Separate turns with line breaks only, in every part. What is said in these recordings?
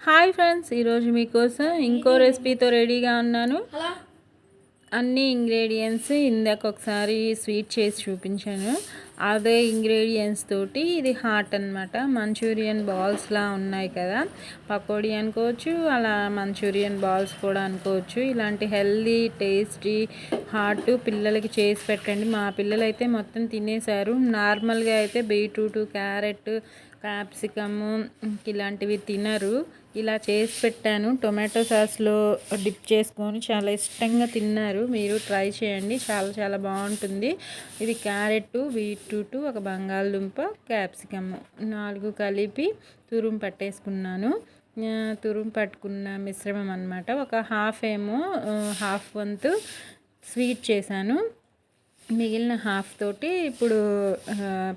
Hi friends, ఈరోజు మీకోసం ఇంకో రెసిపీతో రెడీగా ఉన్నాను. అన్ని ఇంగ్రీడియంట్స్ ఇందాక ఒకసారి స్వీట్ చేసి చూపించాను. అదే ఇంగ్రీడియంట్స్ తోటి ఇది హాట్ అనమాట. మంచూరియన్ బాల్స్లా ఉన్నాయి కదా, పకోడీ అనుకోవచ్చు, అలా మంచూరియన్ బాల్స్ కూడా అనుకోవచ్చు. ఇలాంటి హెల్దీ టేస్టీ హాట్ పిల్లలకి చేసి పెట్టండి. మా పిల్లలు అయితే మొత్తం తినేశారు. నార్మల్గా అయితే బీట్రూట్, క్యారెట్, క్యాప్సికము ఇలాంటివి తినరు. ఇలా చేసి పెట్టాను. టొమాటో సాస్లో డిప్ చేసుకొని చాలా ఇష్టంగా తిన్నారు. మీరు ట్రై చేయండి, చాలా చాలా బాగుంటుంది. ఇది క్యారెట్, బీట్రూట్, ఒక బంగాళదుంప, క్యాప్సికమ్ 4 కలిపి తురుము పట్టేసుకున్నాను. తురుము పట్టుకున్న మిశ్రమం అనమాట. ఒక హాఫ్ వంతు స్వీట్ చేశాను. మిగిలిన హాఫ్ తోటి ఇప్పుడు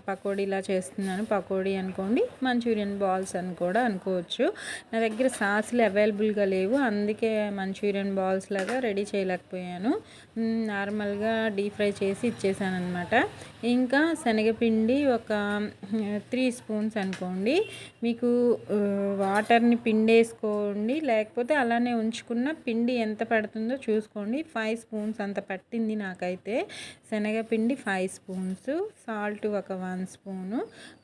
పకోడీలా చేస్తున్నాను. పకోడీ అనుకోండి, మంచూరియన్ బాల్స్ అని కూడా అనుకోవచ్చు. నా దగ్గర సాస్లు అవైలబుల్గా లేవు, అందుకే మంచూరియన్ బాల్స్ లాగా రెడీ చేయలేకపోయాను. నార్మల్గా డీప్ ఫ్రై చేసి ఇచ్చేసాను అనమాట. ఇంకా శనగపిండి ఒక 3 స్పూన్స్ అనుకోండి. మీకు వాటర్ని పిండేసుకోండి, లేకపోతే అలానే ఉంచుకున్న పిండి ఎంత పడుతుందో చూసుకోండి. 5 స్పూన్స్ అంత పట్టింది నాకైతే. శనగపిండి 5 స్పూన్స్, సాల్ట్ ఒక 1 స్పూను,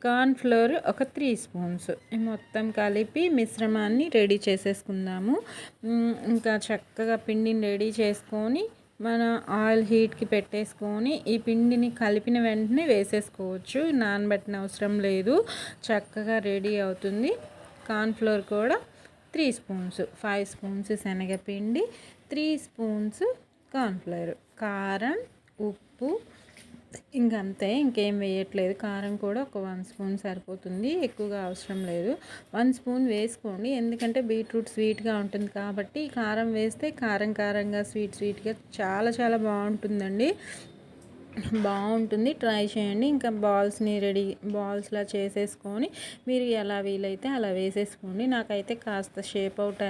కార్న్ఫ్లోర్ ఒక 3 స్పూన్స్. మొత్తం కలిపి మిశ్రమాన్ని రెడీ చేసేసుకుందాము. ఇంకా చక్కగా పిండిని రెడీ చేసుకొని మన ఆయిల్ హీట్కి పెట్టేసుకొని ఈ పిండిని కలిపిన వెంటనే వేసేసుకోవచ్చు. నానబెట్టిన అవసరం లేదు, చక్కగా రెడీ అవుతుంది. కార్న్ఫ్లోర్ కూడా 3 స్పూన్స్, 5 స్పూన్స్ శనగపిండి, 3 స్పూన్స్ కార్న్ఫ్లోర్, కారం, ఉప్పు, ఇంకంతే, ఇంకేం వేయట్లేదు. కారం కూడా ఒక 1 స్పూన్ సరిపోతుంది, ఎక్కువగా అవసరం లేదు. 1 స్పూన్ వేసుకోండి, ఎందుకంటే బీట్రూట్ స్వీట్గా ఉంటుంది కాబట్టి. కారం వేస్తే కారం కారంగా, స్వీట్గా చాలా చాలా బాగుంటుందండి. బాగుంటుంది, ట్రై చేయండి. ఇంకా బాల్స్లా చేసేసుకొని మీరు ఎలా వీలైతే అలా వేసేసుకోండి. నాకైతే కాస్త షేప్ అవుట్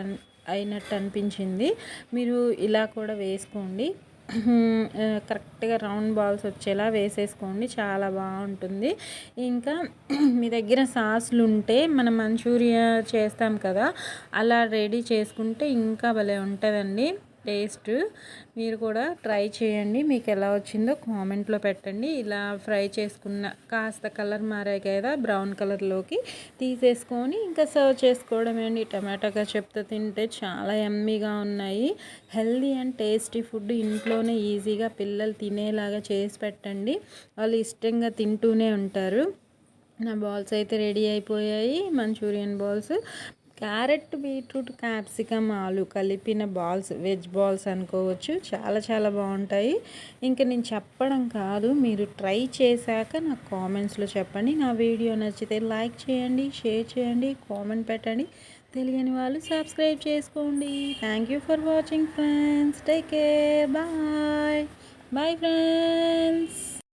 అయినట్టు అనిపించింది. మీరు ఇలా కూడా వేసుకోండి. కరెక్ట్గా రౌండ్ బాల్స్ వచ్చేలా వేసేసుకోండి, చాలా బాగుంటుంది. ఇంకా మీ దగ్గర సాస్లు ఉంటే మనం మంచూరియా చేస్తాం కదా, అలా రెడీ చేసుకుంటే ఇంకా భలే ఉంటుందండి టేస్ట్. మీరు కూడా ట్రై చేయండి, మీకు ఎలా వచ్చిందో కామెంట్లో పెట్టండి. ఇలా ఫ్రై చేసుకున్న కాస్త కలర్ మారాయి కదా, బ్రౌన్ కలర్లోకి తీసేసుకొని ఇంకా సర్వ్ చేసుకోవడమే అండి. టమాటా కెచప్తో తింటే చాలా యమ్మీగా ఉన్నాయి. హెల్దీ అండ్ టేస్టీ ఫుడ్ ఇంట్లోనే ఈజీగా పిల్లలు తినేలాగా చేసి పెట్టండి, వాళ్ళు ఇష్టంగా తింటూనే ఉంటారు. నా బాల్స్ అయితే రెడీ అయిపోయాయి, Manchurian balls. Carrot, beetroot, capsicum, ఆలు కలిపిన బాల్స్, వెజ్ బాల్స్ అనుకోవచ్చు. చాలా చాలా బాగుంటాయి. ఇంకా నేను చెప్పడం కాదు, మీరు ట్రై చేశాక నాకు కామెంట్స్లో చెప్పండి. నా వీడియో నచ్చితే లైక్ చేయండి, షేర్ చేయండి, కామెంట్ పెట్టండి. తెలియని వాళ్ళు సబ్స్క్రైబ్ చేసుకోండి. Thank you for watching friends. Take care. Bye bye friends.